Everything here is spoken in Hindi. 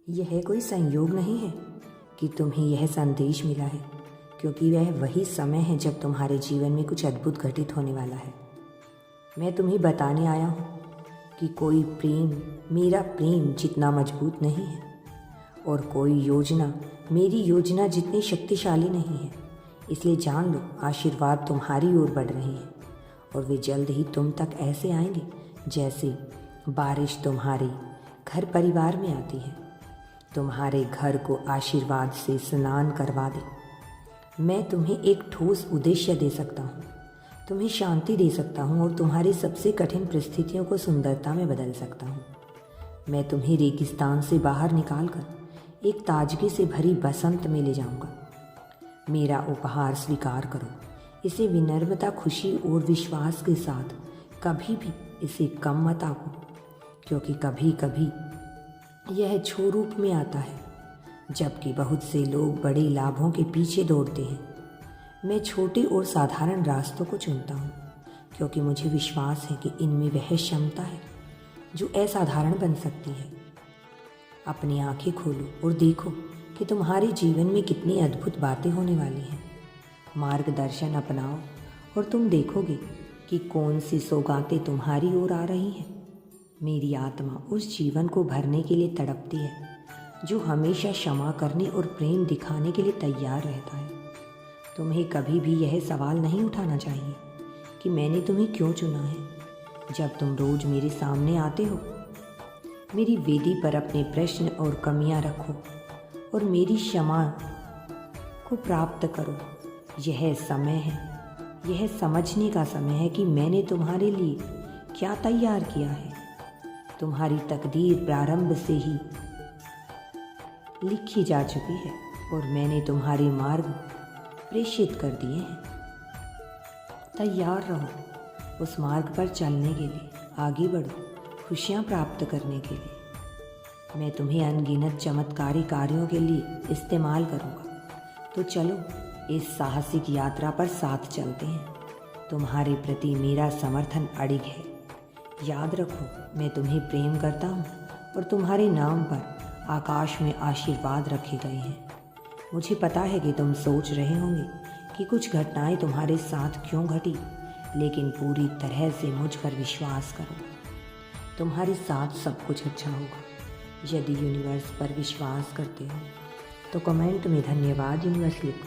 यह कोई संयोग नहीं है कि तुम्हें यह संदेश मिला है, क्योंकि वह वही समय है जब तुम्हारे जीवन में कुछ अद्भुत घटित होने वाला है। मैं तुम्हें बताने आया हूँ कि कोई प्रेम मेरा प्रेम जितना मजबूत नहीं है और कोई योजना मेरी योजना जितनी शक्तिशाली नहीं है। इसलिए जान लो, आशीर्वाद तुम्हारी ओर बढ़ रहे हैं और वे जल्द ही तुम तक ऐसे आएंगे जैसे बारिश तुम्हारे घर परिवार में आती है, तुम्हारे घर को आशीर्वाद से स्नान करवा दे। मैं तुम्हें एक ठोस उद्देश्य दे सकता हूँ, तुम्हें शांति दे सकता हूँ और तुम्हारी सबसे कठिन परिस्थितियों को सुंदरता में बदल सकता हूँ। मैं तुम्हें रेगिस्तान से बाहर निकालकर एक ताजगी से भरी बसंत में ले जाऊँगा। मेरा उपहार स्वीकार करो, इसे विनम्रता, खुशी और विश्वास के साथ। कभी भी इसे कम मत आंको, क्योंकि कभी कभी यह छो रूप में आता है, जबकि बहुत से लोग बड़े लाभों के पीछे दौड़ते हैं। मैं छोटे और साधारण रास्तों को चुनता हूँ, क्योंकि मुझे विश्वास है कि इनमें वह क्षमता है जो असाधारण बन सकती है। अपनी आंखें खोलो और देखो कि तुम्हारे जीवन में कितनी अद्भुत बातें होने वाली हैं। मार्गदर्शन अपनाओ और तुम देखोगे कि कौन सी सौगातें तुम्हारी ओर आ रही हैं। मेरी आत्मा उस जीवन को भरने के लिए तड़पती है जो हमेशा क्षमा करने और प्रेम दिखाने के लिए तैयार रहता है। तुम्हें कभी भी यह सवाल नहीं उठाना चाहिए कि मैंने तुम्हें क्यों चुना है। जब तुम रोज मेरे सामने आते हो, मेरी वेदी पर अपने प्रश्न और कमियां रखो और मेरी क्षमा को प्राप्त करो। यह समय है, यह समझने का समय है कि मैंने तुम्हारे लिए क्या तैयार किया है। तुम्हारी तकदीर प्रारंभ से ही लिखी जा चुकी है और मैंने तुम्हारे मार्ग प्रेषित कर दिए हैं। तैयार रहो उस मार्ग पर चलने के लिए, आगे बढ़ो खुशियाँ प्राप्त करने के लिए। मैं तुम्हें अनगिनत चमत्कारी कार्यों के लिए इस्तेमाल करूँगा। तो चलो इस साहसिक यात्रा पर साथ चलते हैं। तुम्हारे प्रति मेरा समर्थन अडिग है। याद रखो, मैं तुम्हें प्रेम करता हूँ और तुम्हारे नाम पर आकाश में आशीर्वाद रखे गए हैं। मुझे पता है कि तुम सोच रहे होंगे कि कुछ घटनाएं तुम्हारे साथ क्यों घटी, लेकिन पूरी तरह से मुझ पर विश्वास करो, तुम्हारे साथ सब कुछ अच्छा होगा। यदि यूनिवर्स पर विश्वास करते हो तो कमेंट में धन्यवाद यूनिवर्स लिखो।